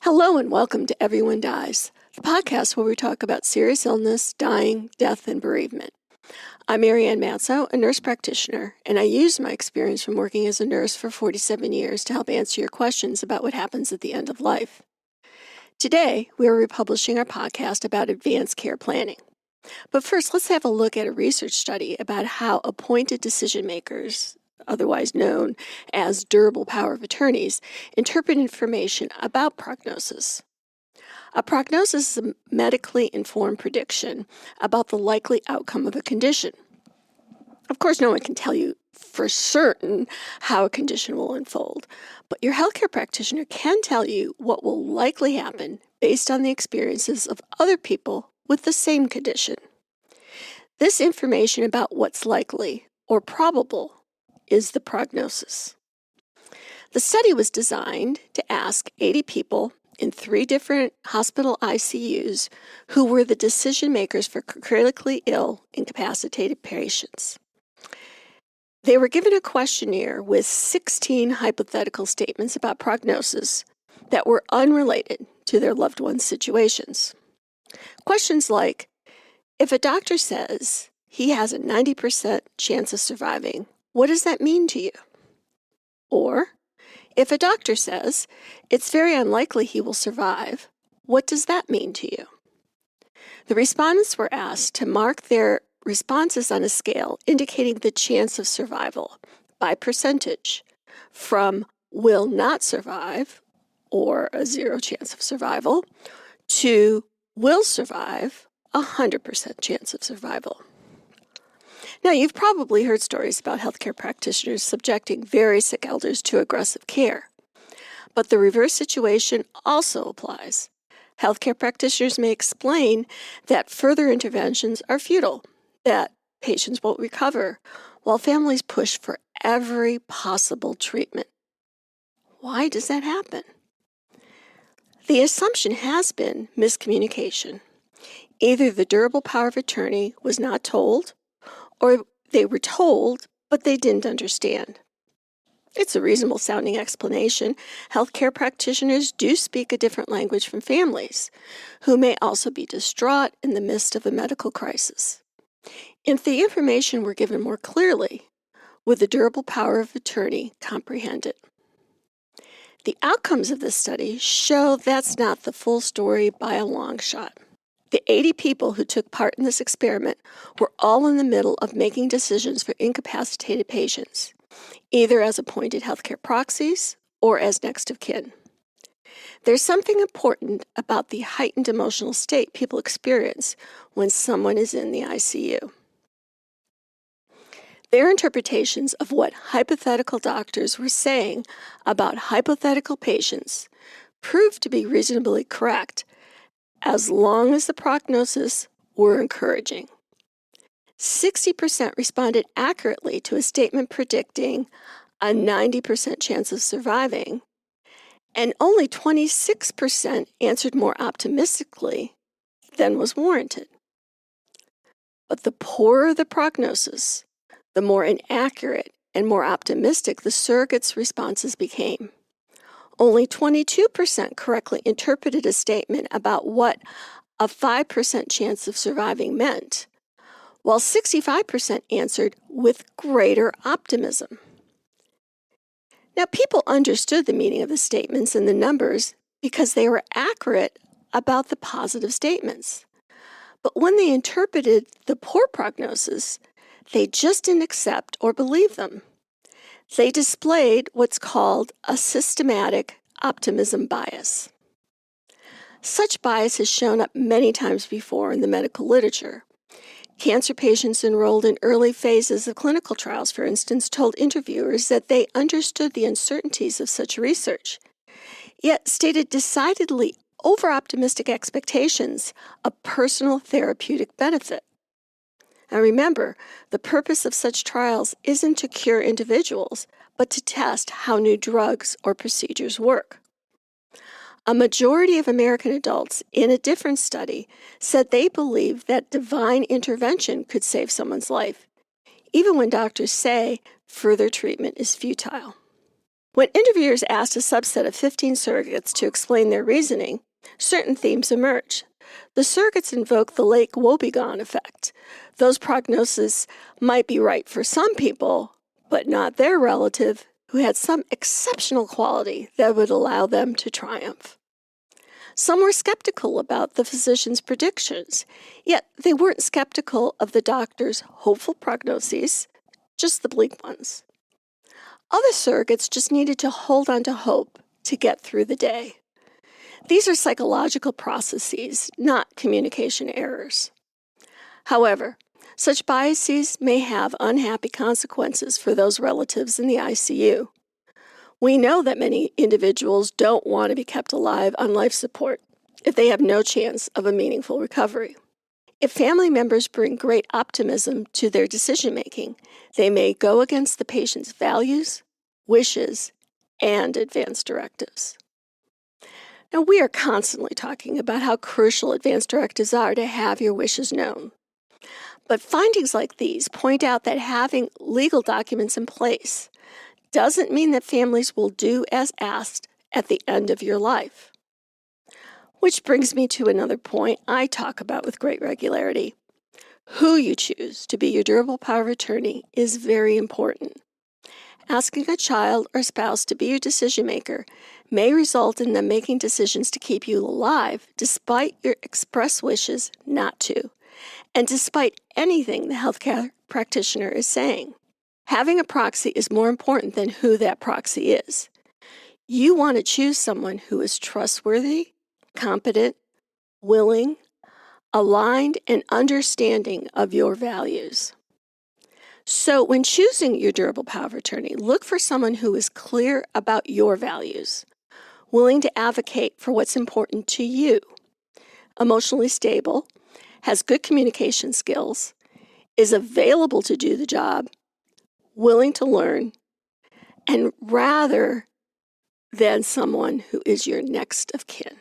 Hello and welcome to Everyone Dies, the podcast where we talk about serious illness, dying, death, and bereavement. I'm Marianne Matzo, a nurse practitioner, and I use my experience from working as a nurse for 47 years to help answer your questions about what happens at the end of life. Today, we are republishing our podcast about advanced care planning. But first, let's have a look at a research study about how appointed decision makers, otherwise known as durable power of attorneys, interpret information about prognosis. A prognosis is a medically informed prediction about the likely outcome of a condition. Of course, no one can tell you for certain how a condition will unfold, but your healthcare practitioner can tell you what will likely happen based on the experiences of other people with the same condition. This information about what's likely or probable is the prognosis. The study was designed to ask 80 people in 3 different hospital ICUs who were the decision makers for critically ill, incapacitated patients. They were given a questionnaire with 16 hypothetical statements about prognosis that were unrelated to their loved ones' situations. Questions like, if a doctor says he has a 90% chance of surviving, what does that mean to you? Or, if a doctor says it's very unlikely he will survive, what does that mean to you? The respondents were asked to mark their responses on a scale indicating the chance of survival by percentage, from will not survive, or a 0 chance of survival, to will survive, 100% chance of survival. Now, you've probably heard stories about healthcare practitioners subjecting very sick elders to aggressive care. But the reverse situation also applies. Healthcare practitioners may explain that further interventions are futile, that patients won't recover, while families push for every possible treatment. Why does that happen? The assumption has been miscommunication. Either the durable power of attorney was not told, or they were told, but they didn't understand. It's a reasonable sounding explanation. Healthcare practitioners do speak a different language from families, who may also be distraught in the midst of a medical crisis. If the information were given more clearly, would the durable power of attorney comprehend it? The outcomes of this study show that's not the full story by a long shot. The 80 people who took part in this experiment were all in the middle of making decisions for incapacitated patients, either as appointed healthcare proxies or as next of kin. There's something important about the heightened emotional state people experience when someone is in the ICU. Their interpretations of what hypothetical doctors were saying about hypothetical patients proved to be reasonably correct, as long as the prognosis were encouraging. 60% responded accurately to a statement predicting a 90% chance of surviving, and only 26% answered more optimistically than was warranted. But the poorer the prognosis, the more inaccurate and more optimistic the surrogates' responses became. Only 22% correctly interpreted a statement about what a 5% chance of surviving meant, while 65% answered with greater optimism. Now, people understood the meaning of the statements and the numbers because they were accurate about the positive statements. But when they interpreted the poor prognosis, they just didn't accept or believe them. They displayed what's called a systematic optimism bias. Such bias has shown up many times before in the medical literature. Cancer patients enrolled in early phases of clinical trials, for instance, told interviewers that they understood the uncertainties of such research, yet stated decidedly over-optimistic expectations of personal therapeutic benefit. Now remember, the purpose of such trials isn't to cure individuals, but to test how new drugs or procedures work. A majority of American adults in a different study said they believed that divine intervention could save someone's life, even when doctors say further treatment is futile. When interviewers asked a subset of 15 surrogates to explain their reasoning, certain themes emerge. The surrogates invoke the Lake Wobegon effect. Those prognoses might be right for some people, but not their relative, who had some exceptional quality that would allow them to triumph. Some were skeptical about the physician's predictions, yet they weren't skeptical of the doctor's hopeful prognoses, just the bleak ones. Other surrogates just needed to hold on to hope to get through the day. These are psychological processes, not communication errors. However, such biases may have unhappy consequences for those relatives in the ICU. We know that many individuals don't want to be kept alive on life support if they have no chance of a meaningful recovery. If family members bring great optimism to their decision-making, they may go against the patient's values, wishes, and advance directives. Now, we are constantly talking about how crucial advance directives are to have your wishes known. But findings like these point out that having legal documents in place doesn't mean that families will do as asked at the end of your life. Which brings me to another point I talk about with great regularity. Who you choose to be your durable power of attorney is very important. Asking a child or spouse to be your decision maker may result in them making decisions to keep you alive despite your express wishes not to, and despite anything the healthcare practitioner is saying. Having a proxy is more important than who that proxy is. You want to choose someone who is trustworthy, competent, willing, aligned, and understanding of your values. So when choosing your durable power of attorney, look for someone who is clear about your values, willing to advocate for what's important to you, emotionally stable, has good communication skills, is available to do the job, willing to learn, and rather than someone who is your next of kin.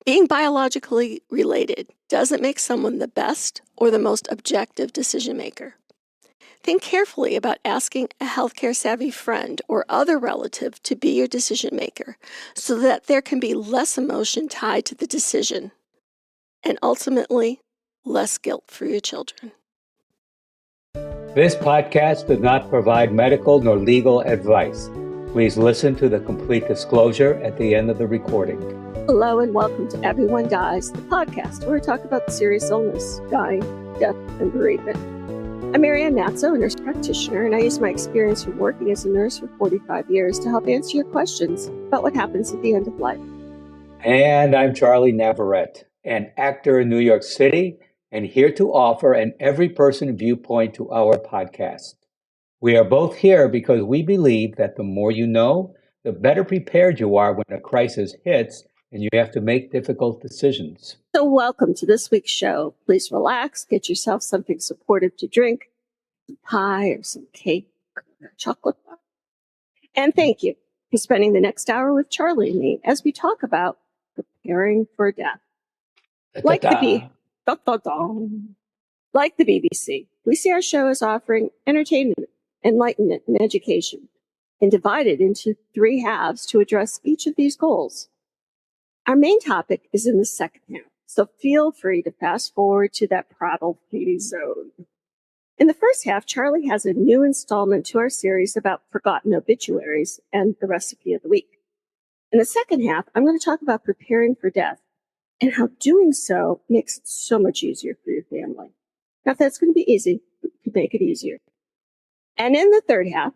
Being biologically related doesn't make someone the best or the most objective decision maker. Think carefully about asking a healthcare savvy friend or other relative to be your decision maker so that there can be less emotion tied to the decision and ultimately less guilt for your children. This podcast does not provide medical nor legal advice. Please listen to the complete disclosure at the end of the recording. Hello and welcome to Everyone Dies, the podcast where we talk about serious illness, dying, death, and bereavement. I'm Marianne Matzo, a nurse practitioner, and I use my experience from working as a nurse for 45 years to help answer your questions about what happens at the end of life. And I'm Charlie Navarrete, an actor in New York City, and here to offer an every-person viewpoint to our podcast. We are both here because we believe that the more you know, the better prepared you are when a crisis hits and you have to make difficult decisions. So welcome to this week's show. Please relax, get yourself something supportive to drink, some pie or some cake or chocolate bar. And thank you for spending the next hour with Charlie and me as we talk about preparing for death. Like the BBC, we see our show as offering entertainment, enlightenment, and education, and divided into three halves to address each of these goals. Our main topic is in the second half, so feel free to fast forward to that prattle-free zone. In the first half, Charlie has a new installment to our series about forgotten obituaries and the recipe of the week. In the second half, I'm going to talk about preparing for death and how doing so makes it so much easier for your family. Not that it's going to be easy, but we could make it easier. And in the third half,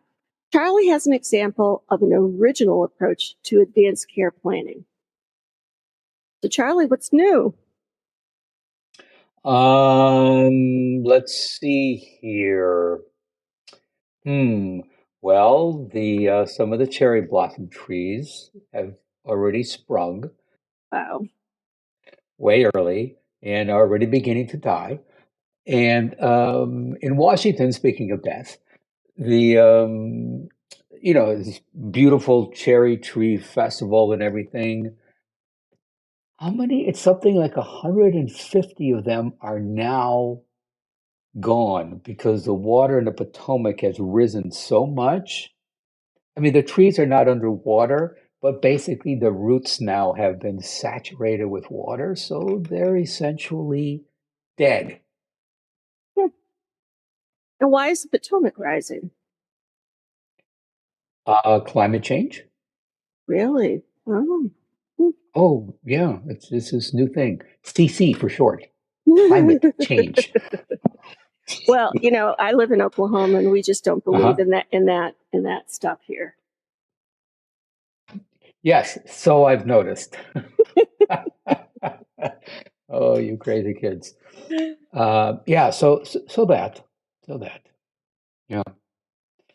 Charlie has an example of an original approach to advanced care planning. So Charlie, what's new? Let's see here. Well, some of the cherry blossom trees have already sprung. Wow. Way early and are already beginning to die. And in Washington, speaking of death, this beautiful cherry tree festival and everything. How many? It's something like 150 of them are now gone because the water in the Potomac has risen so much I mean, the trees are not underwater, but basically the roots now have been saturated with water, so they're essentially dead. Hmm. And why is the Potomac rising? Climate change? Really? Oh. Hmm. Oh, yeah, this is new thing. CC for short. Climate change. Well, I live in Oklahoma, and we just don't believe Uh-huh. in that stuff here. Yes, so I've noticed. Oh, you crazy kids. Yeah, so that. Yeah.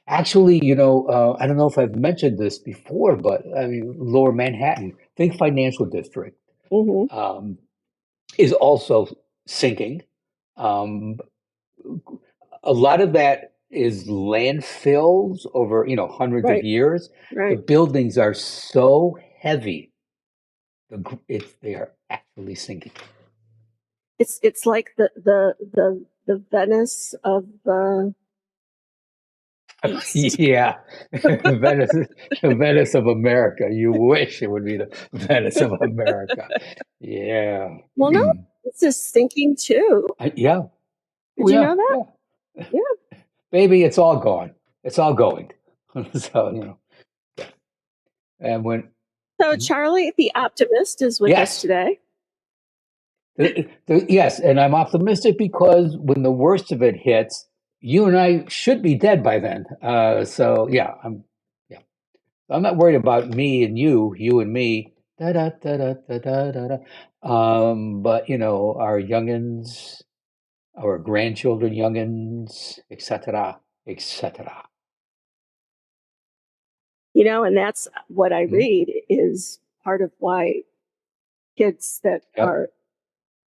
Actually, I don't know if I've mentioned this before, but I mean, Lower Manhattan, think financial district, Hmm. um, is also sinking. Um, a lot of that is landfills over, hundreds of Right, years. The right. buildings are so heavy, they are actually sinking. It's like the Venice of the East. Yeah, Venice, the Venice of America. You wish it would be the Venice of America. Yeah. Well, no, it's just thinking too. Yeah. Oh, Did you yeah. know that? Yeah. Yeah. Baby, it's all gone. It's all going. So, yeah. And So Charlie, the optimist, is with us yes, today. yes, and I'm optimistic because when the worst of it hits, you and I should be dead by then. So yeah, yeah, I'm not worried about me and you and me. Da da da da da da da. But our youngins, our grandchildren, youngins, etc., etc. And that's what I Mhm. read is part of why kids that Yep. are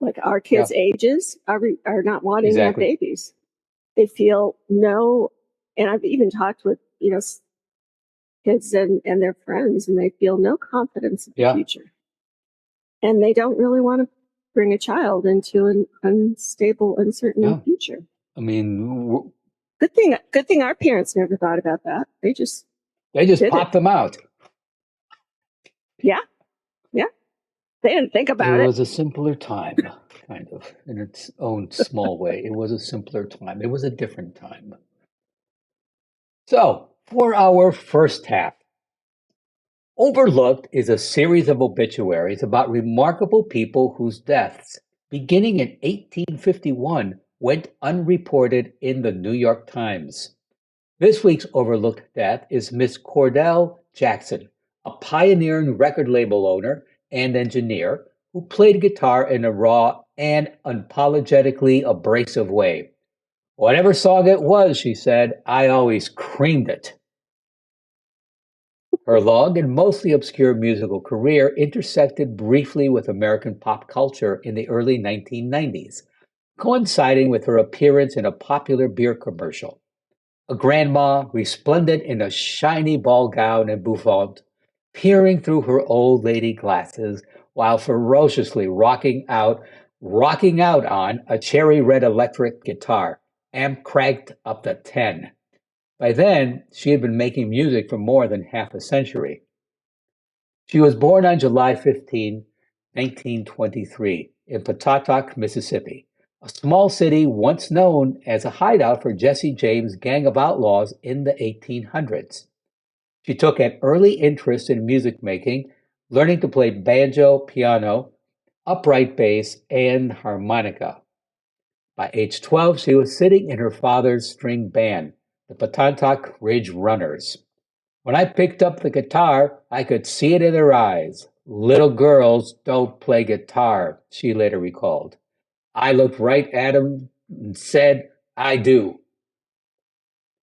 like our Yeah. kids' ages are not wanting to have Exactly. babies. They feel no, and I've even talked with kids and their friends, and they feel no confidence in the Yeah. future, and they don't really want to bring a child into an unstable, uncertain Yeah. future. I mean, Good thing our parents never thought about that. They just they just did it. popped them out. Yeah, yeah. They didn't think It about it. was a simpler time, kind of, in its own small way. It was a simpler time. It was a different time. So, for our first half, Overlooked is a series of obituaries about remarkable people whose deaths, beginning in 1851, went unreported in the New York Times. This week's overlooked death is Miss Cordell Jackson, a pioneering record label owner and engineer who played guitar in a raw and unapologetically abrasive way. Whatever song it was, she said, I always creamed it. Her long and mostly obscure musical career intersected briefly with American pop culture in the early 1990s, coinciding with her appearance in a popular beer commercial. A grandma, resplendent in a shiny ball gown and bouffant, peering through her old lady glasses while ferociously rocking out on a cherry red electric guitar, amp cranked up to 10. By then, she had been making music for more than half a century. She was born on July 15, 1923, in Pawtucket, Mississippi, a small city once known as a hideout for Jesse James' gang of outlaws in the 1800s. She took an early interest in music making, learning to play banjo, piano, upright bass, and harmonica. By age 12, she was sitting in her father's string band, the Pawtucket Ridge Runners. When I picked up the guitar, I could see it in her eyes. Little girls don't play guitar, she later recalled. I looked right at him and said, I do.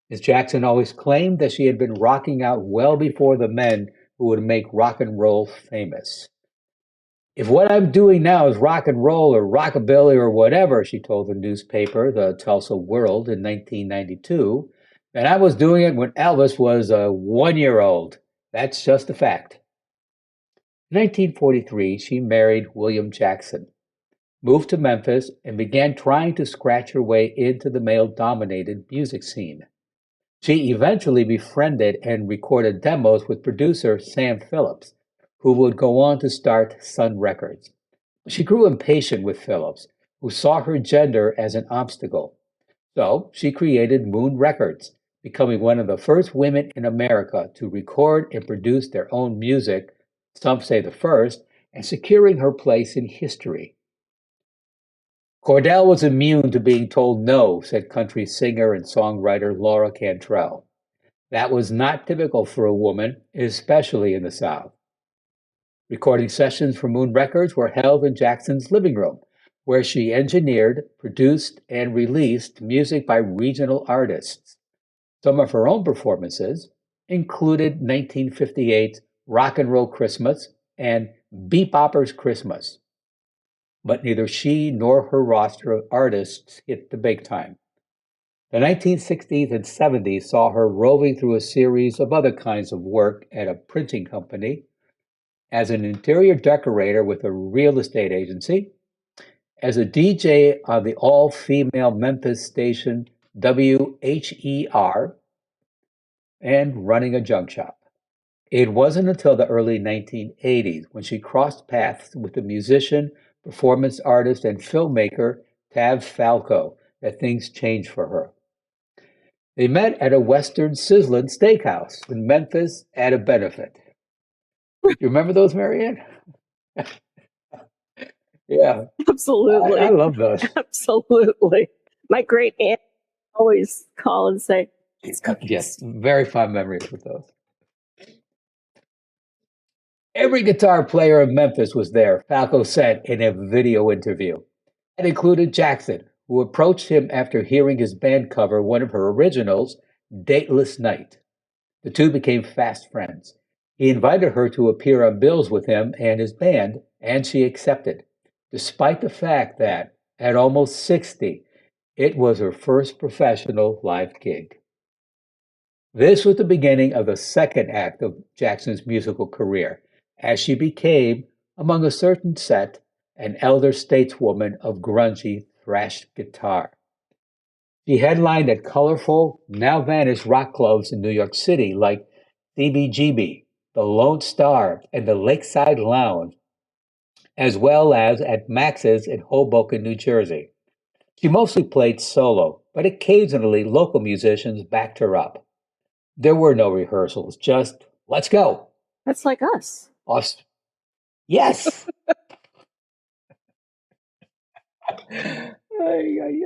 Miss Jackson always claimed that she had been rocking out well before the men who would make rock and roll famous. If what I'm doing now is rock and roll or rockabilly or whatever, she told the newspaper, the Tulsa World, in 1992, then I was doing it when Elvis was a 1 year old. That's just a fact. In 1943, she married William Jackson, moved to Memphis, and began trying to scratch her way into the male dominated music scene. She eventually befriended and recorded demos with producer Sam Phillips, who would go on to start Sun Records. She grew impatient with Phillips, who saw her gender as an obstacle. So she created Moon Records, becoming one of the first women in America to record and produce their own music, some say the first, and securing her place in history. Cordell was immune to being told no, said country singer and songwriter Laura Cantrell. That was not typical for a woman, especially in the South. Recording sessions for Moon Records were held in Jackson's living room, where she engineered, produced, and released music by regional artists. Some of her own performances included 1958's Rock and Roll Christmas and Bebopper's Christmas. But neither she nor her roster of artists hit the big time. The 1960s and 70s saw her roving through a series of other kinds of work at a printing company, as an interior decorator with a real estate agency, as a DJ on the all-female Memphis station WHER, and running a junk shop. It wasn't until the early 1980s when she crossed paths with the musician, performance artist, and filmmaker Tav Falco that things changed for her. They met at a Western Sizzlin' Steakhouse in Memphis at a benefit. You remember those, Marianne? Yeah, Absolutely. I love those. Absolutely. My great aunt always call and say, "It's cookies." Yes, very fond memories with those. Every guitar player in Memphis was there, Falco said in a video interview. It included Jackson, who approached him after hearing his band cover one of her originals, Dateless Night. The two became fast friends. He invited her to appear on bills with him and his band, and she accepted, despite the fact that, at almost 60, it was her first professional live gig. This was the beginning of the second act of Jackson's musical career, as she became, among a certain set, an elder stateswoman of grungy thrash guitar. She headlined at colorful, now vanished rock clubs in New York City like CBGB, the Lone Star, and the Lakeside Lounge, as well as at Max's in Hoboken, New Jersey. She mostly played solo, but occasionally local musicians backed her up. There were no rehearsals, just, let's go. That's like us. Yes! Ay, ay,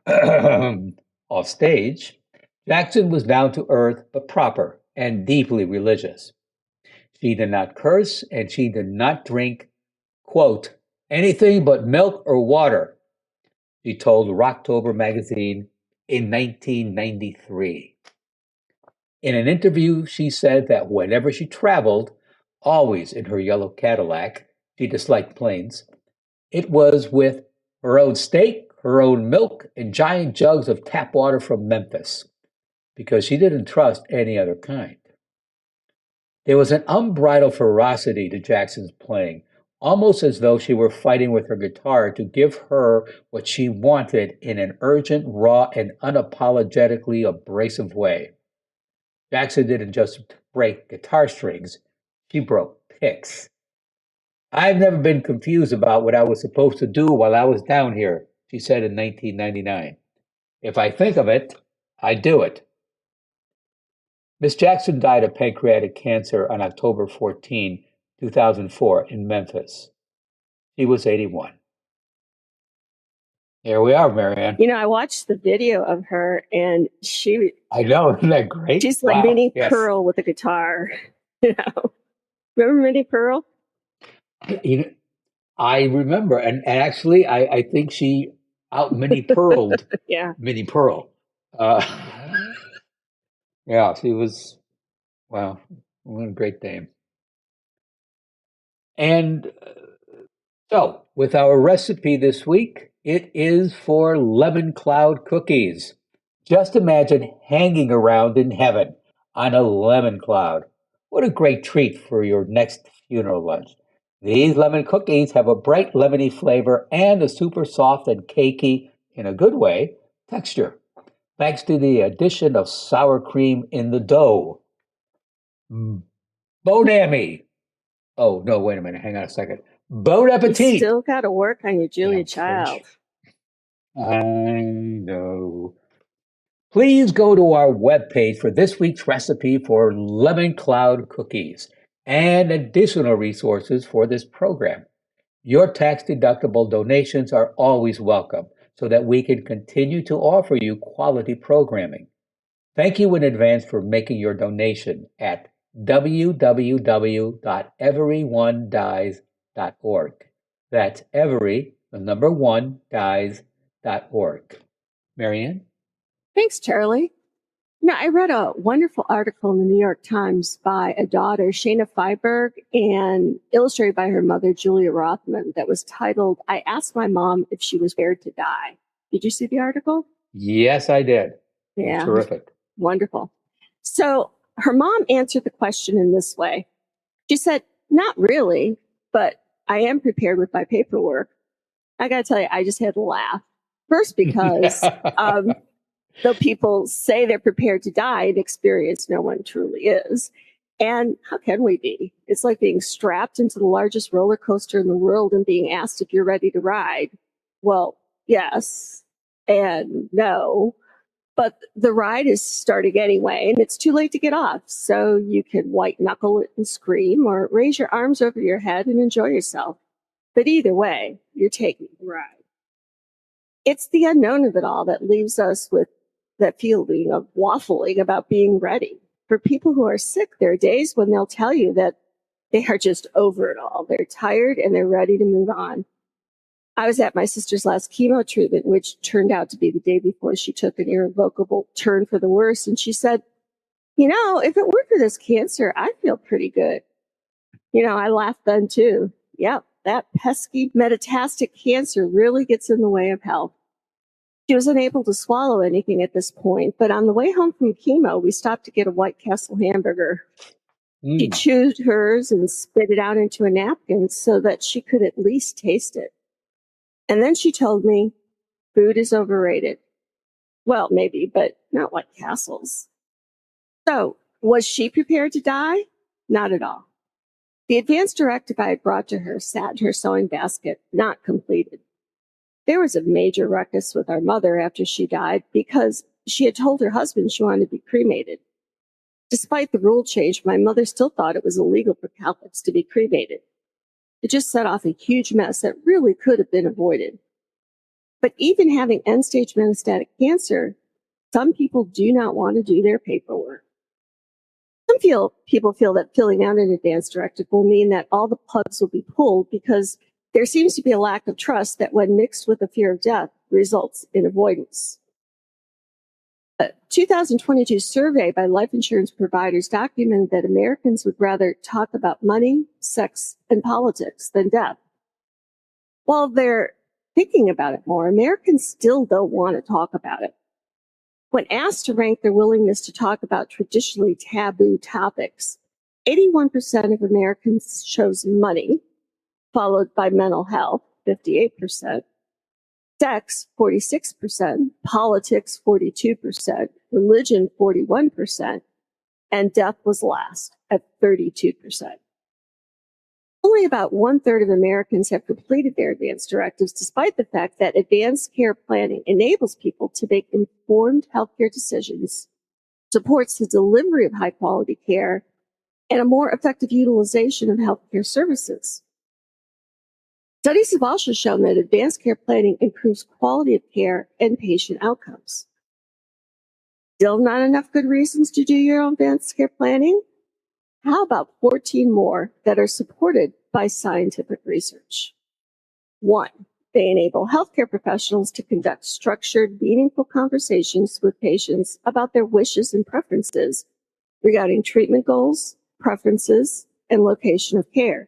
ay. Off stage, Jackson was down to earth but proper and deeply religious. She did not curse and she did not drink, quote, anything but milk or water, she told Rocktober magazine in 1993. In an interview, she said that whenever she traveled, always in her yellow Cadillac, she disliked planes, it was with her own steak, her own milk, and giant jugs of tap water from Memphis, because she didn't trust any other kind. There was an unbridled ferocity to Jackson's playing, almost as though she were fighting with her guitar to give her what she wanted in an urgent, raw, and unapologetically abrasive way. Jackson didn't just break guitar strings, she broke picks. I've never been confused about what I was supposed to do while I was down here, she said in 1999. If I think of it, I do it. Miss Jackson died of pancreatic cancer on October 14, 2004, in Memphis. She was 81. Here we are, Marianne. You know, I watched the video of her, and I know, isn't that great? she's like Wow, Minnie yes. Pearl with a guitar. You know, remember Minnie Pearl? You know, I remember, and actually, I think she out Minnie Pearled Yeah. Minnie Pearl. Yeah, she was, wow, what a great dame. And so, with our recipe this week, it is for lemon cloud cookies. Just imagine hanging around in heaven on a lemon cloud. What a great treat for your next funeral lunch. These lemon cookies have a bright lemony flavor and a super soft and cakey, in a good way, texture. thanks to the addition of sour cream in the dough. Bon ami. Oh, no, wait a minute. Hang on a second. Bon You appetit. still got to work on your Julia Damn Child. French. I know. Please go to our webpage for this week's recipe for lemon cloud cookies and additional resources for this program. Your tax-deductible donations are always welcome so that we can continue to offer you quality programming. Thank you in advance for making your donation at www.everyonedies.org. That's every, the number one, dies.org. Marianne? Thanks, Charlie. I read a wonderful article in the New York Times by a daughter, Shayna Feiberg, and illustrated by her mother, Julia Rothman, that was titled, I Asked My Mom If She Was Scared to Die. Did you see the article? Yes, I did. Yeah. Terrific. Wonderful. So her mom answered the question in this way. She said, not really, but I am prepared with my paperwork. I got to tell you, I just had to laugh. First, because though people say they're prepared to die, in experience, no one truly is. And how can we be? It's like being strapped into the largest roller coaster in the world and being asked if you're ready to ride. Well, yes and no. But the ride is starting anyway, and it's too late to get off. So you can white knuckle it and scream or raise your arms over your head and enjoy yourself. But either way, you're taking the ride. It's the unknown of it all that leaves us with that feeling of waffling about being ready. For people who are sick, there are days when they'll tell you that they are just over it all. They're tired and they're ready to move on. I was at my sister's last chemo treatment, which turned out to be the day before she took an irrevocable turn for the worse. And she said, if it weren't for this cancer, I'd feel pretty good. I laughed then too. Yep, that pesky metastatic cancer really gets in the way of health. She was unable to swallow anything at this point, but on the way home from chemo, we stopped to get a White Castle hamburger. She chewed hers and spit it out into a napkin so that she could at least taste it. And then she told me, food is overrated. Well, maybe, but not White Castle's. So, was she prepared to die? Not at all. The advance directive I had brought to her sat in her sewing basket, not completed. There was a major ruckus with our mother after she died because she had told her husband she wanted to be cremated. Despite the rule change, my mother still thought it was illegal for Catholics to be cremated. It just set off a huge mess that really could have been avoided. But even having end-stage metastatic cancer, some people do not want to do their paperwork. People feel that filling out an advance directive will mean that all the plugs will be pulled because there seems to be a lack of trust that when mixed with a fear of death results in avoidance. A 2022 survey by life insurance providers documented that Americans would rather talk about money, sex, and politics than death. While they're thinking about it more, Americans still don't want to talk about it. When asked to rank their willingness to talk about traditionally taboo topics, 81% of Americans chose money, followed by mental health, 58%, sex, 46%, politics, 42%, religion, 41%, and death was last at 32%. Only about 1/3 of Americans have completed their advance directives, despite the fact that advanced care planning enables people to make informed healthcare decisions, supports the delivery of high-quality care, and a more effective utilization of healthcare services. Studies have also shown that advanced care planning improves quality of care and patient outcomes. Still not enough good reasons to do your own advanced care planning? How about 14 more that are supported by scientific research? 1, they enable healthcare professionals to conduct structured, meaningful conversations with patients about their wishes and preferences regarding treatment goals, preferences, and location of care.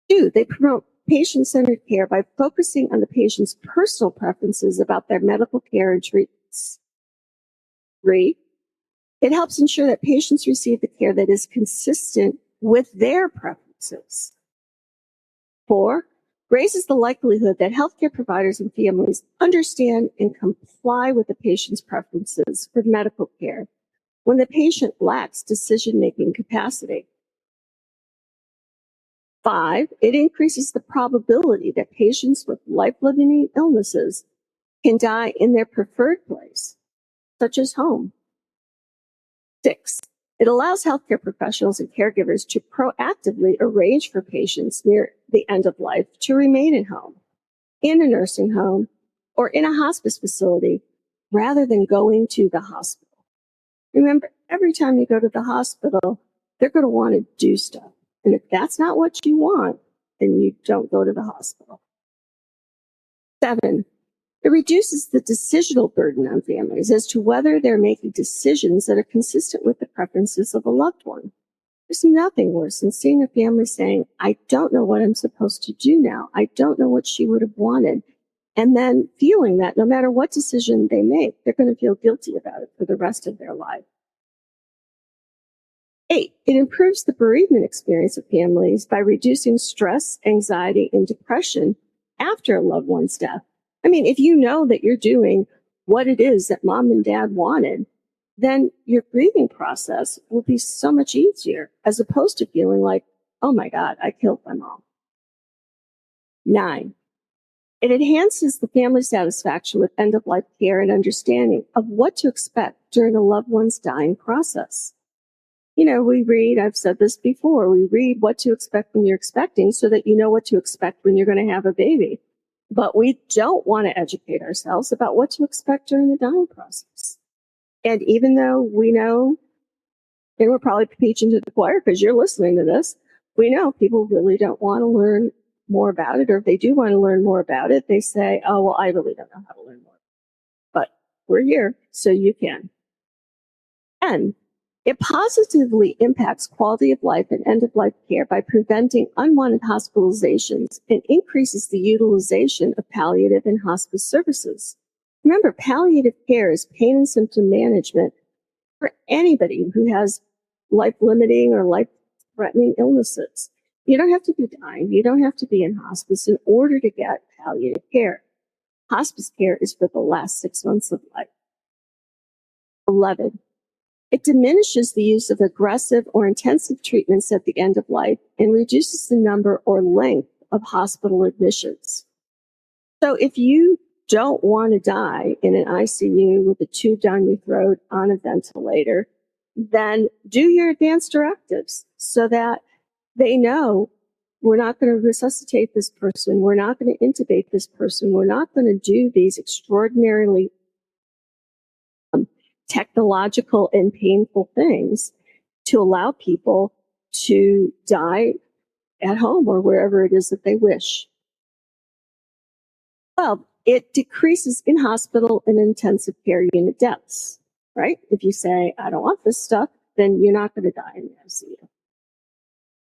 2, they promote patient-centered care by focusing on the patient's personal preferences about their medical care and treatments. 3, it helps ensure that patients receive the care that is consistent with their preferences. 4, raises the likelihood that healthcare providers and families understand and comply with the patient's preferences for medical care when the patient lacks decision-making capacity. 5, it increases the probability that patients with life-limiting illnesses can die in their preferred place, such as home. 6, it allows healthcare professionals and caregivers to proactively arrange for patients near the end of life to remain at home, in a nursing home, or in a hospice facility, rather than going to the hospital. Remember, every time you go to the hospital, they're going to want to do stuff. And if that's not what you want, then you don't go to the hospital. 7, it reduces the decisional burden on families as to whether they're making decisions that are consistent with the preferences of a loved one. There's nothing worse than seeing a family saying, I don't know what I'm supposed to do now. I don't know what she would have wanted. And then feeling that no matter what decision they make, they're going to feel guilty about it for the rest of their life. 8, it improves the bereavement experience of families by reducing stress, anxiety, and depression after a loved one's death. I mean, if you know that you're doing what it is that mom and dad wanted, then your grieving process will be so much easier as opposed to feeling like, oh my God, I killed my mom. 9, it enhances the family satisfaction with end-of-life care and understanding of what to expect during a loved one's dying process. You know, we read, I've said this before, we read what to expect when you're expecting so that you know what to expect when you're going to have a baby. But we don't want to educate ourselves about what to expect during the dying process. And even though we know, and we're probably preaching to the choir because you're listening to this, we know people really don't want to learn more about it, or if they do want to learn more about it, they say, oh, well, I really don't know how to learn more. But we're here, so you can. And it positively impacts quality of life and end-of-life care by preventing unwanted hospitalizations and increases the utilization of palliative and hospice services. Remember, palliative care is pain and symptom management for anybody who has life-limiting or life-threatening illnesses. You don't have to be dying. You don't have to be in hospice in order to get palliative care. Hospice care is for the last 6 months of life. 11, it diminishes the use of aggressive or intensive treatments at the end of life and reduces the number or length of hospital admissions. So if you don't want to die in an ICU with a tube down your throat on a ventilator, then do your advanced directives so that they know we're not going to resuscitate this person, we're not going to intubate this person, we're not going to do these extraordinarily technological and painful things to allow people to die at home or wherever it is that they wish. Well, it decreases in hospital and intensive care unit deaths, right? If you say, I don't want this stuff, then you're not going to die in the ICU.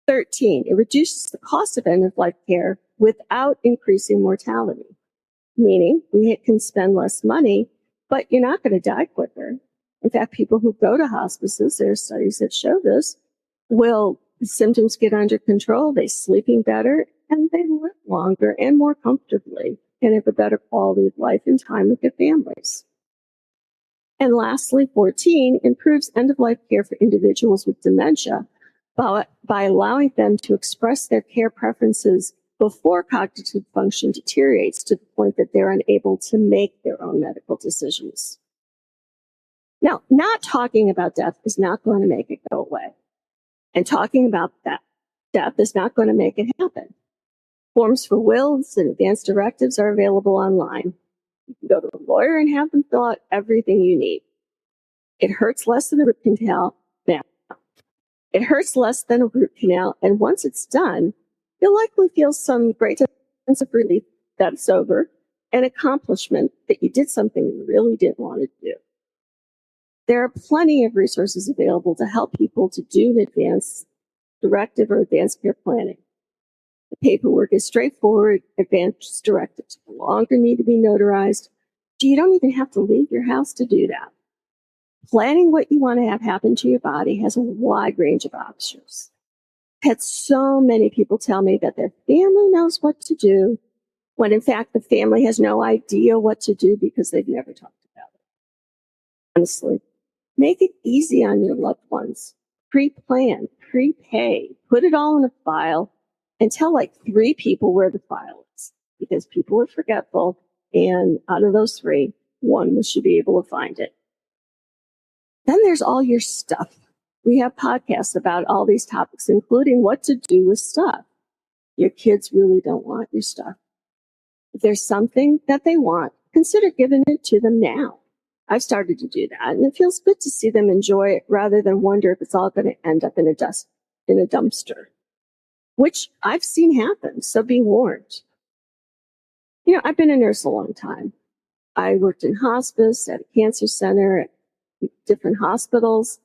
13, it reduces the cost of end-of-life care without increasing mortality, meaning we can spend less money, but you're not going to die quicker. In fact, people who go to hospices, there are studies that show this, symptoms get under control, they're sleeping better, and they live longer and more comfortably and have a better quality of life and time with their families. And lastly, 14, improves end-of-life care for individuals with dementia by allowing them to express their care preferences before cognitive function deteriorates to the point that they're unable to make their own medical decisions. Now, not talking about death is not going to make it go away. And talking about that death is not going to make it happen. Forms for wills and advanced directives are available online. You can go to a lawyer and have them fill out everything you need. It hurts less than a root canal. Now, it hurts less than a root canal, and once it's done, you'll likely feel some great sense of relief that it's over, and accomplishment that you did something you really didn't want to do. There are plenty of resources available to help people to do an advanced directive or advanced care planning. The paperwork is straightforward. Advanced directives no longer need to be notarized. You don't even have to leave your house to do that. Planning what you want to have happen to your body has a wide range of options. Had so many people tell me that their family knows what to do, when in fact the family has no idea what to do because they've never talked about it. Honestly, make it easy on your loved ones. Pre-plan, prepay, put it all in a file, and tell like 3 people where the file is, because people are forgetful, and out of those 3, 1 should be able to find it. Then there's all your stuff. We have podcasts about all these topics, including what to do with stuff. Your kids really don't want your stuff. If there's something that they want, consider giving it to them now. I've started to do that, and it feels good to see them enjoy it rather than wonder if it's all going to end up in a dumpster, which I've seen happen, so be warned. I've been a nurse a long time. I worked in hospice, at a cancer center, at different hospitals.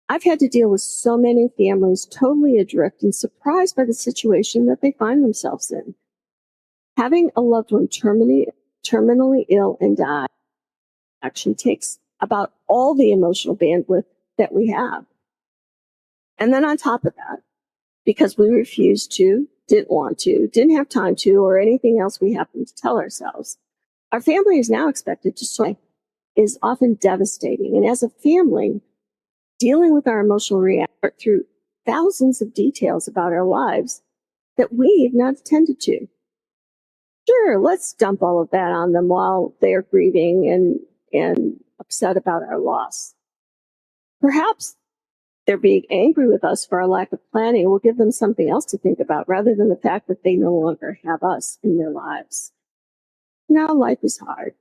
I've had to deal with so many families totally adrift and surprised by the situation that they find themselves in. Having a loved one terminally ill and die actually takes about all the emotional bandwidth that we have. And then on top of that, because we refused to, didn't want to, didn't have time to, or anything else we happen to tell ourselves, our family is now expected to sort is often devastating. And as a family, dealing with our emotional reaction through thousands of details about our lives that we've not attended to. Sure, let's dump all of that on them while they're grieving and upset about our loss. Perhaps they're being angry with us for our lack of planning. We'll give them something else to think about rather than the fact that they no longer have us in their lives. Now, life is hard.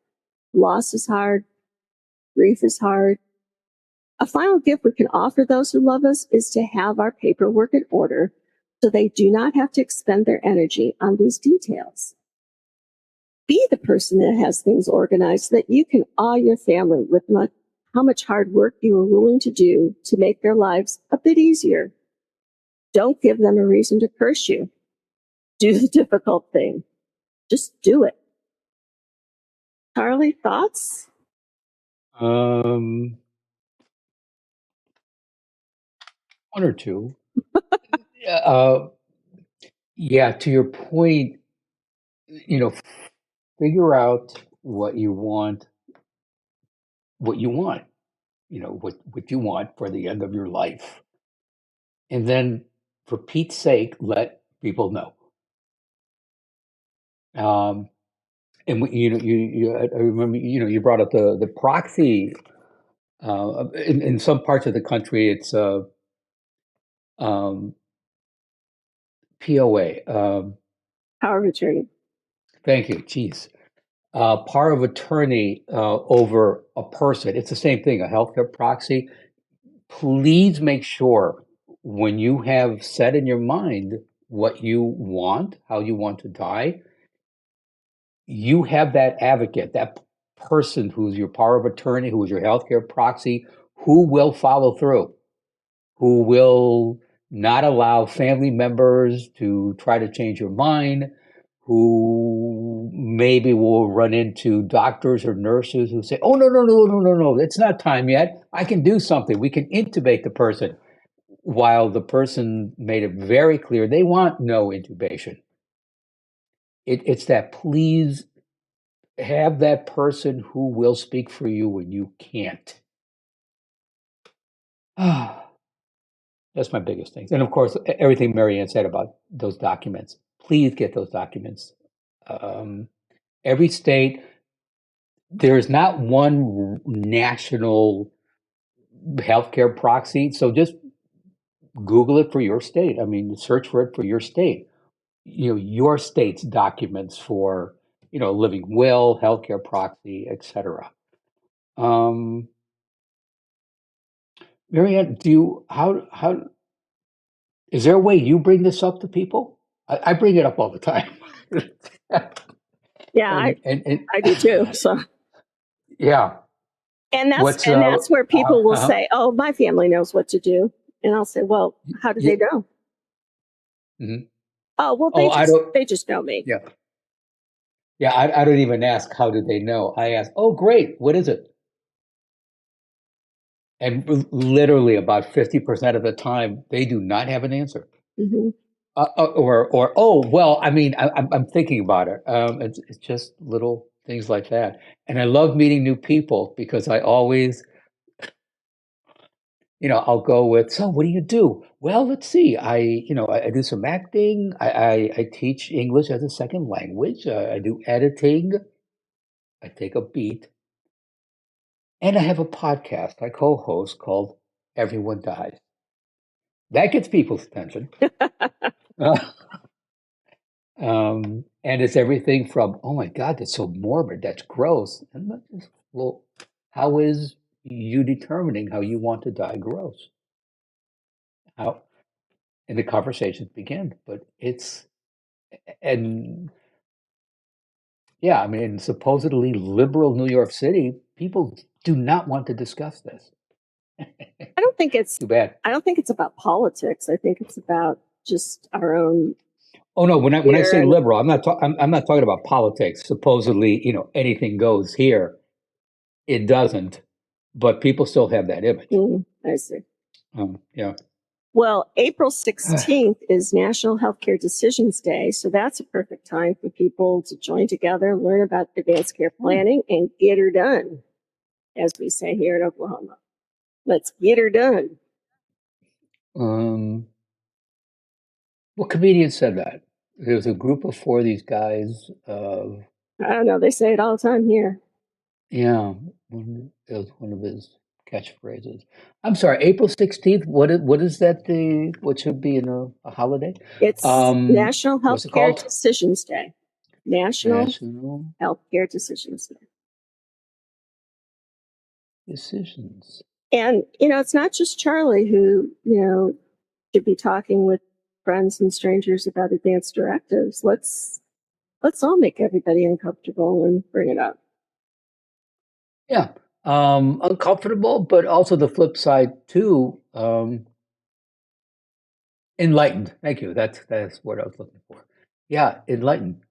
Loss is hard. Grief is hard. A final gift we can offer those who love us is to have our paperwork in order so they do not have to expend their energy on these details. Be the person that has things organized so that you can awe your family with how much hard work you are willing to do to make their lives a bit easier. Don't give them a reason to curse you. Do the difficult thing. Just do it. Charlie, thoughts? One or two. Yeah, to your point, figure out what you want, what you want for the end of your life. And then, for Pete's sake, let people know. And I remember, you brought up the proxy. In some parts of the country, it's POA. Power of attorney. Thank you. Geez. Power of attorney over a person. It's the same thing, a healthcare proxy. Please make sure when you have set in your mind what you want, how you want to die, you have that advocate, that person who's your power of attorney, who is your healthcare proxy, who will follow through, who will not allow family members to try to change your mind, who maybe will run into doctors or nurses who say, oh, no, it's not time yet. I can do something. We can intubate the person. While the person made it very clear they want no intubation. It's that please have that person who will speak for you when you can't. That's my biggest thing. And of course, everything Marianne said about those documents. Please get those documents. Every state, there is not one national healthcare proxy. So just Google it for your state. I mean, search for it for your state. Your state's documents for, living will, healthcare proxy, etc. Marianne, how is there a way you bring this up to people? I bring it up all the time. Yeah, I do too. So yeah, and that's where people will say, "Oh, my family knows what to do," and I'll say, "Well, how do they know?" Mm-hmm. Oh, well, they just know me. Yeah, yeah. I don't even ask how do they know. I ask, "Oh, great, what is it?" And literally about 50% of the time, they do not have an answer. Mm-hmm. Or oh well, I mean, I'm thinking about it. It's just little things like that, and I love meeting new people because I always, I'll go with, so what do you do? Well, let's see. I do some acting. I teach English as a second language. I do editing. I take a beat, and I have a podcast I co-host called Everyone Dies. That gets people's attention. And it's everything from, oh my God, that's so morbid, that's gross. And that's just, well, how is you determining how you want to die gross? How, and the conversations begin. But and yeah, I mean, supposedly liberal New York City, people do not want to discuss this. I don't think it's Too bad. I don't think it's about politics. I think it's about just our own Oh no, when I fear say and liberal, I'm not talking about politics. Supposedly, anything goes here. It doesn't, but people still have that image. I see. Yeah. Well, April 16th is National Healthcare Decisions Day, so that's a perfect time for people to join together, learn about advanced care planning, and get her done, as we say here in Oklahoma. Let's get her done. What comedian said that? There was a group of four of these guys. I don't know. They say it all the time here. Yeah, it was one of his catchphrases. I'm sorry, April 16th. What is that? What should be a holiday? It's National What's it Healthcare called? Decisions Day. National National Healthcare Decisions Day. Decisions. And, it's not just Charlie who, should be talking with friends and strangers about advanced directives. Let's all make everybody uncomfortable and bring it up. Yeah, uncomfortable, but also the flip side too. Enlightened. Thank you. That's what I was looking for. Yeah, enlightened.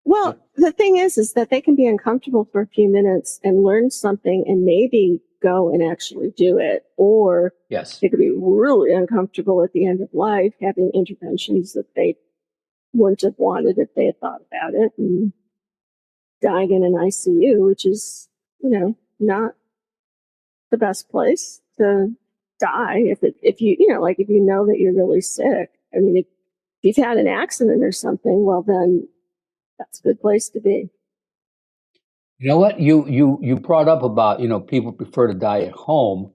Well, the thing is that they can be uncomfortable for a few minutes and learn something and maybe go and actually do it. Or Yes. they could be really uncomfortable at the end of life having interventions that they wouldn't have wanted if they had thought about it, and dying in an ICU, which is, not the best place to die if you know that you're really sick. I mean, if you've had an accident or something, well, then that's a good place to be. You know what? You brought up about, people prefer to die at home,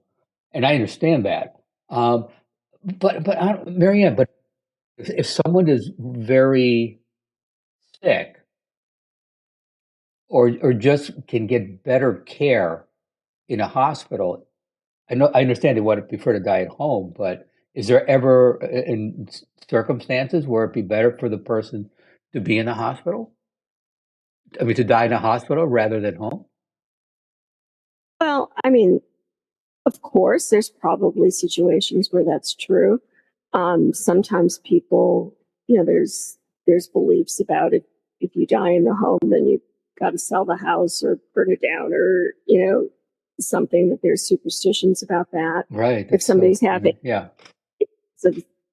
and I understand that. But Marianne, but if someone is very sick or just can get better care in a hospital, I understand they want to prefer to die at home, but is there ever in circumstances where it'd be better for the person to be in a hospital? I mean, to die in a hospital rather than home? Well, I mean, of course, there's probably situations where that's true. Sometimes people, there's beliefs about it. If you die in the home, then you've got to sell the house or burn it down, or something, that there's superstitions about that. Right. If somebody's having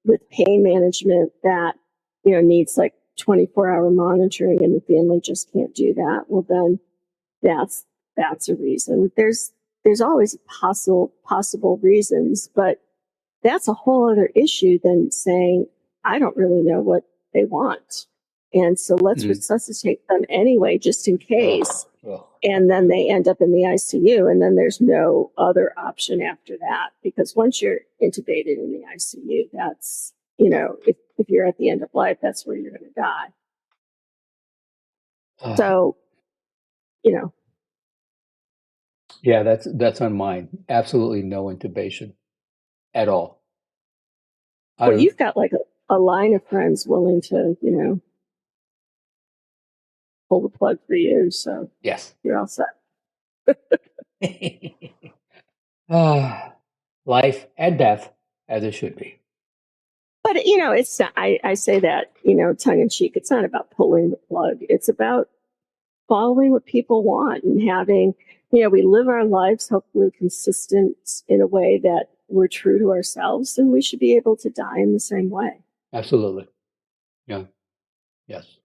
with pain management that needs like 24-hour monitoring, and the family just can't do that, well, then that's a reason. There's always possible reasons, but that's a whole other issue than saying, I don't really know what they want, and so let's resuscitate them anyway, just in case. And then they end up in the ICU, and then there's no other option after that, because once you're intubated in the ICU, that's, if you're at the end of life, that's where you're going to die. So, Yeah, that's on mine. Absolutely no intubation at all. Well, you've got like a line of friends willing to, pull the plug for you. So yes, you're all set. Life and death as it should be. But, it's not, I say that, tongue in cheek. It's not about pulling the plug. It's about following what people want and having, we live our lives hopefully consistent in a way that we're true to ourselves, then we should be able to die in the same way. Absolutely. Yeah. Yes.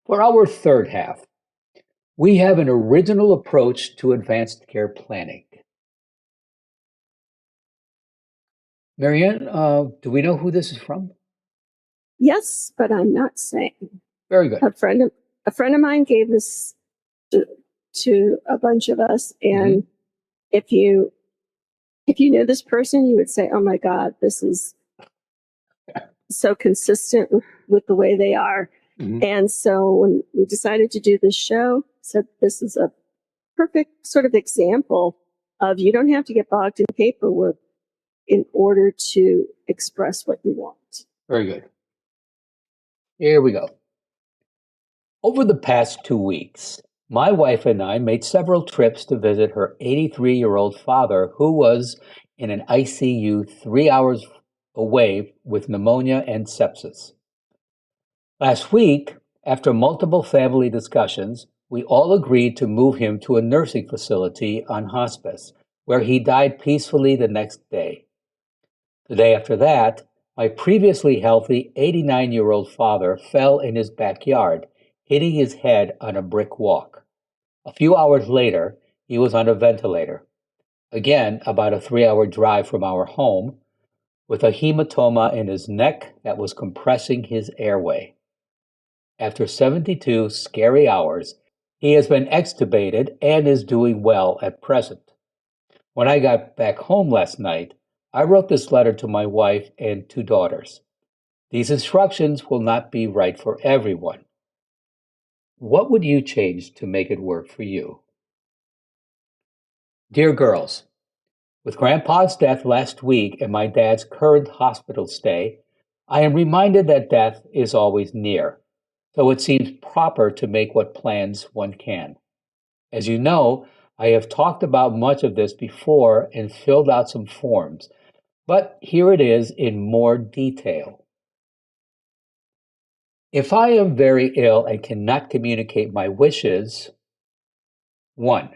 For our third half, we have an original approach to advanced care planning. Marianne, do we know who this is from? Yes, but I'm not saying. Very good. A friend of mine gave this to a bunch of us, and if you knew this person, you would say, "Oh my God, this is so consistent with the way they are." And so when we decided to do this show, said this is a perfect sort of example of you don't have to get bogged in paperwork in order to express what you want. Very good. Here we go. Over the past 2 weeks, my wife and I made several trips to visit her 83-year-old father, who was in an ICU 3 hours away with pneumonia and sepsis. Last week, after multiple family discussions, we all agreed to move him to a nursing facility on hospice, where he died peacefully the next day. The day after that, my previously healthy 89-year-old father fell in his backyard, hitting his head on a brick walk. A few hours later, he was on a ventilator, again about a 3-hour drive from our home, with a hematoma in his neck that was compressing his airway. After 72 scary hours, he has been extubated and is doing well at present. When I got back home last night, I wrote this letter to my wife and 2 daughters. These instructions will not be right for everyone. What would you change to make it work for you? Dear girls, with Grandpa's death last week and my dad's current hospital stay, I am reminded that death is always near, so it seems proper to make what plans one can. As you know, I have talked about much of this before and filled out some forms, but here it is in more detail. If I am very ill and cannot communicate my wishes, 1.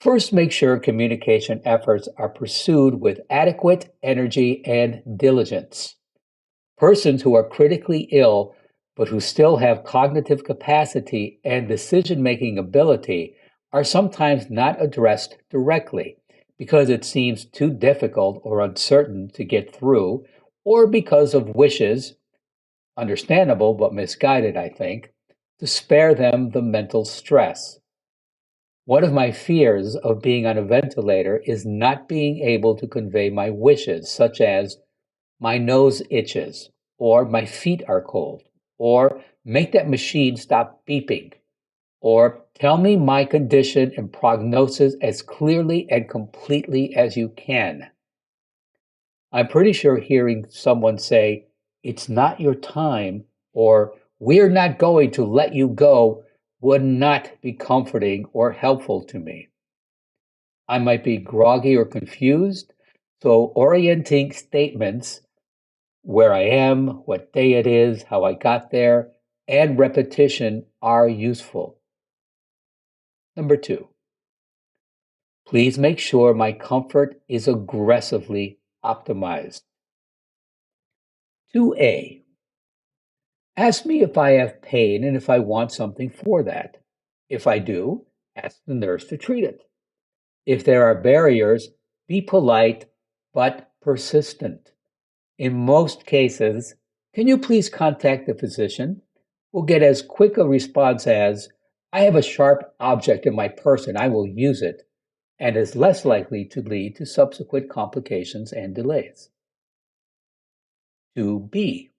First, make sure communication efforts are pursued with adequate energy and diligence. Persons who are critically ill but who still have cognitive capacity and decision-making ability are sometimes not addressed directly because it seems too difficult or uncertain to get through, or because of wishes, understandable but misguided, I think, to spare them the mental stress. One of my fears of being on a ventilator is not being able to convey my wishes, such as my nose itches, or my feet are cold, or make that machine stop beeping, or tell me my condition and prognosis as clearly and completely as you can. I'm pretty sure hearing someone say, "It's not your time," or "We're not going to let you go," would not be comforting or helpful to me. I might be groggy or confused, so orienting statements, where I am, what day it is, how I got there, and repetition are useful. Number 2, please make sure my comfort is aggressively optimized. 2A, ask me if I have pain and if I want something for that. If I do, ask the nurse to treat it. If there are barriers, be polite but persistent. In most cases, can you please contact the physician? We'll get as quick a response as, "I have a sharp object in my purse and I will use it," and is less likely to lead to subsequent complications and delays. 2B,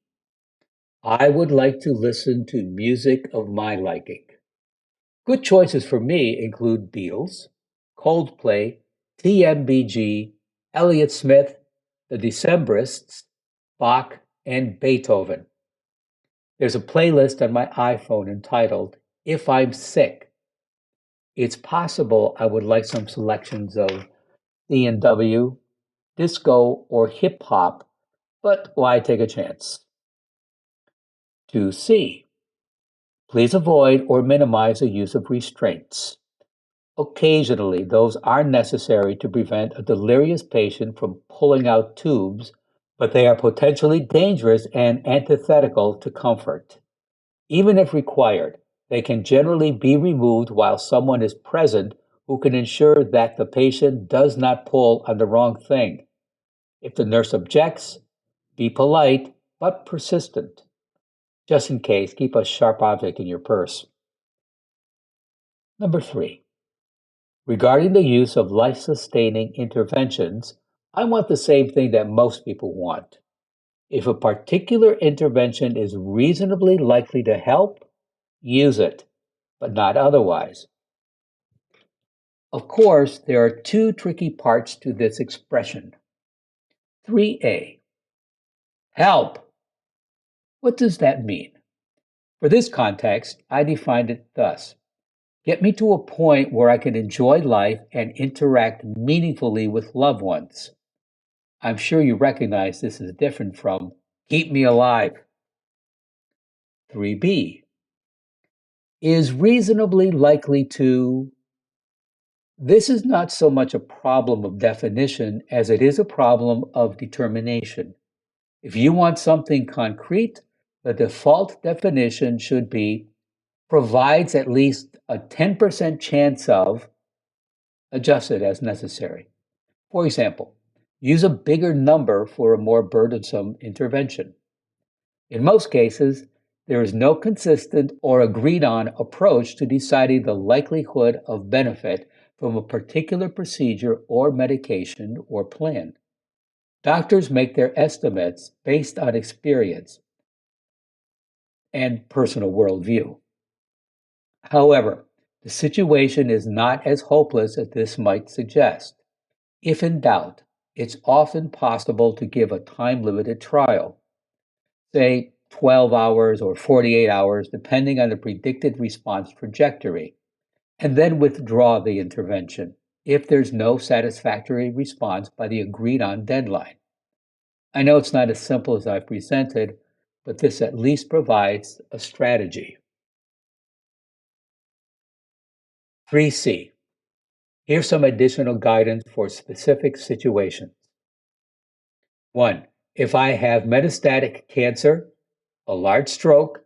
I would like to listen to music of my liking. Good choices for me include Beatles, Coldplay, TMBG, Elliott Smith, the Decemberists, Bach, and Beethoven. There's a playlist on my iPhone entitled "If I'm Sick." It's possible I would like some selections of C&W, disco, or hip hop, but why take a chance? 2C. Please avoid or minimize the use of restraints. Occasionally, those are necessary to prevent a delirious patient from pulling out tubes, but they are potentially dangerous and antithetical to comfort. Even if required, they can generally be removed while someone is present who can ensure that the patient does not pull on the wrong thing. If the nurse objects, be polite but persistent. Just in case, keep a sharp object in your purse. Number 3. Regarding the use of life-sustaining interventions, I want the same thing that most people want. If a particular intervention is reasonably likely to help, use it, but not otherwise. Of course, there are two tricky parts to this expression. 3A. Help. What does that mean? For this context, I defined it thus. Get me to a point where I can enjoy life and interact meaningfully with loved ones. I'm sure you recognize this is different from keep me alive. 3B. Is reasonably likely to. This is not so much a problem of definition as it is a problem of determination. If you want something concrete, the default definition should be provides at least a 10% chance of, adjusted as necessary. For example, use a bigger number for a more burdensome intervention. In most cases, there is no consistent or agreed on approach to deciding the likelihood of benefit from a particular procedure or medication or plan. Doctors make their estimates based on experience and personal worldview. However, the situation is not as hopeless as this might suggest. If in doubt, it's often possible to give a time-limited trial, say 12 hours or 48 hours, depending on the predicted response trajectory, and then withdraw the intervention if there's no satisfactory response by the agreed-on deadline. I know it's not as simple as I've presented, but this at least provides a strategy. 3C. Here's some additional guidance for specific situations. 1. If I have metastatic cancer, a large stroke,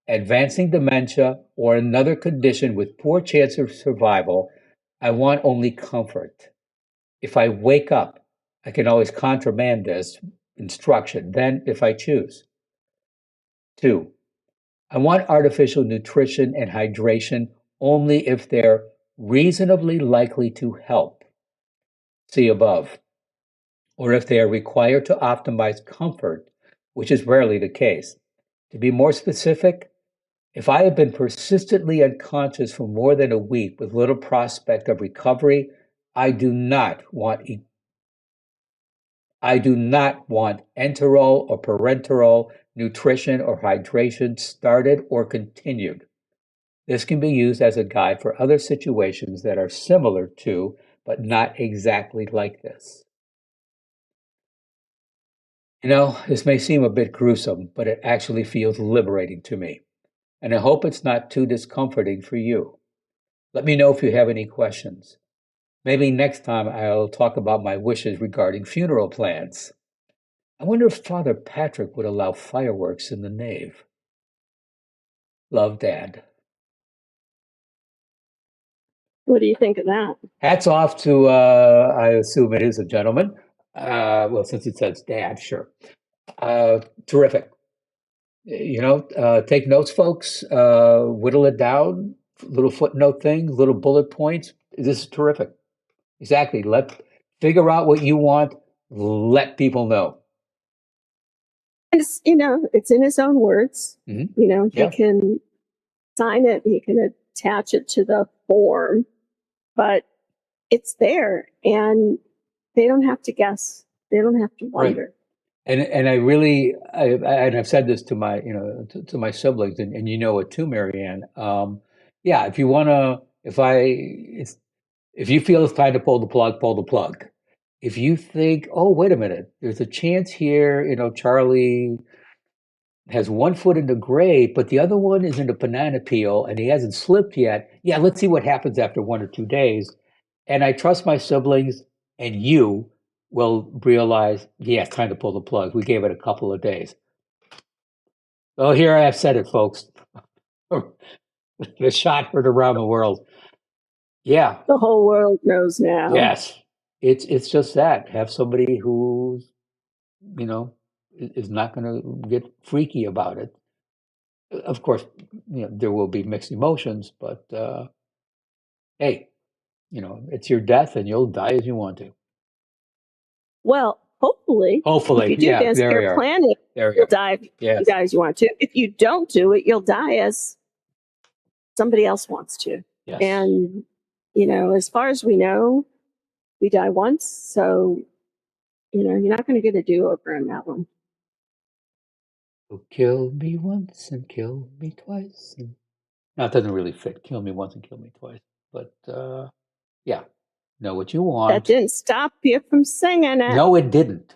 advancing dementia, or another condition with poor chance of survival, I want only comfort. If I wake up, I can always countermand this instruction, then if I choose. 2. I want artificial nutrition and hydration only if they're reasonably likely to help. See above. Or if they are required to optimize comfort, which is rarely the case. To be more specific, if I have been persistently unconscious for more than a week with little prospect of recovery, I do not want enteral or parenteral nutrition or hydration started or continued. This can be used as a guide for other situations that are similar to, but not exactly like this. This may seem a bit gruesome, but it actually feels liberating to me. And I hope it's not too discomforting for you. Let me know if you have any questions. Maybe next time I'll talk about my wishes regarding funeral plans. I wonder if Father Patrick would allow fireworks in the nave. Love, Dad. What do you think of that? Hats off to, I assume it is a gentleman. Well, since it says Dad, sure. Terrific. Take notes, folks. Whittle it down. Little footnote things, little bullet points. This is terrific. Exactly. Figure out what you want. Let people know. It's in his own words. Mm-hmm. He can sign it. He can attach it to the form, but it's there, and they don't have to guess. They don't have to wonder. Right. And I really, and I've said this to my, to my siblings, and you know it too, Marianne. Yeah, if you want to, if you feel it's time to pull the plug, pull the plug. If you think, oh, wait a minute, there's a chance here, Charlie has one foot in the grave, but the other one is in a banana peel and he hasn't slipped yet. Yeah, let's see what happens after 1 or 2 days. And I trust my siblings and you will realize, yeah, it's time to pull the plug. We gave it a couple of days. Well, here I have said it, folks. The shot heard around the world. Yeah, The whole world knows now. yes. It's just that. Have somebody who's, you know, is not going to get freaky about it. Of course, there will be mixed emotions, but hey, it's your death and you'll die as you want to. Well, hopefully, Hopefully, if you do yeah, this, there we you're are. planning, There we you'll go. die if Yes. you die as you want to. If you don't do it, you'll die as somebody else wants to. Yes. And, as far as we know, we die once. So, you're not going to get a do-over on that one. So kill me once and kill me twice. Now, it doesn't really fit. Kill me once and kill me twice. But yeah, know what you want. That didn't stop you from singing it. No, it didn't.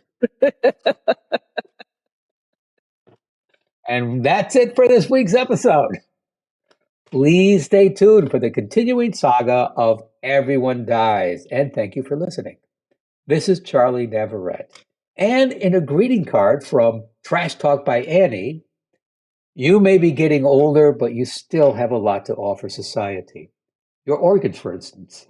And that's it for this week's episode. Please stay tuned for the continuing saga of Everyone Dies. And thank you for listening. This is Charlie Navarrete. And in a greeting card from Trash Talk by Annie, you may be getting older, but you still have a lot to offer society. Your organs, for instance.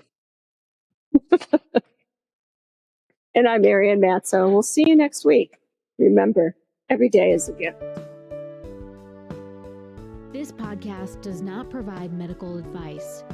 And I'm Marianne Matzo. We'll see you next week. Remember, every day is a gift. This podcast does not provide medical advice.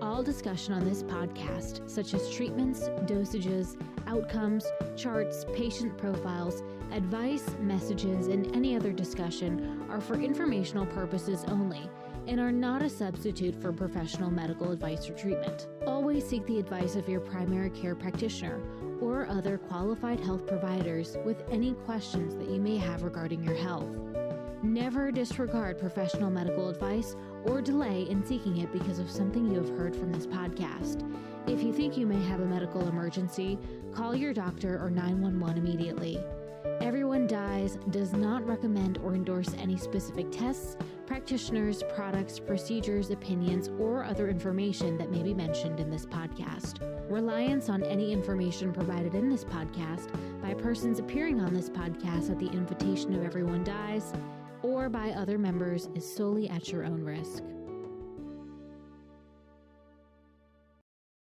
All discussion on this podcast, such as treatments, dosages, outcomes, charts, patient profiles, advice, messages, and any other discussion are for informational purposes only and are not a substitute for professional medical advice or treatment. Always seek the advice of your primary care practitioner or other qualified health providers with any questions that you may have regarding your health. Never disregard professional medical advice or delay in seeking it because of something you have heard from this podcast. If you think you may have a medical emergency, call your doctor or 911 immediately. Everyone Dies does not recommend or endorse any specific tests, practitioners, products, procedures, opinions, or other information that may be mentioned in this podcast. Reliance on any information provided in this podcast by persons appearing on this podcast at the invitation of Everyone Dies or by other members is solely at your own risk.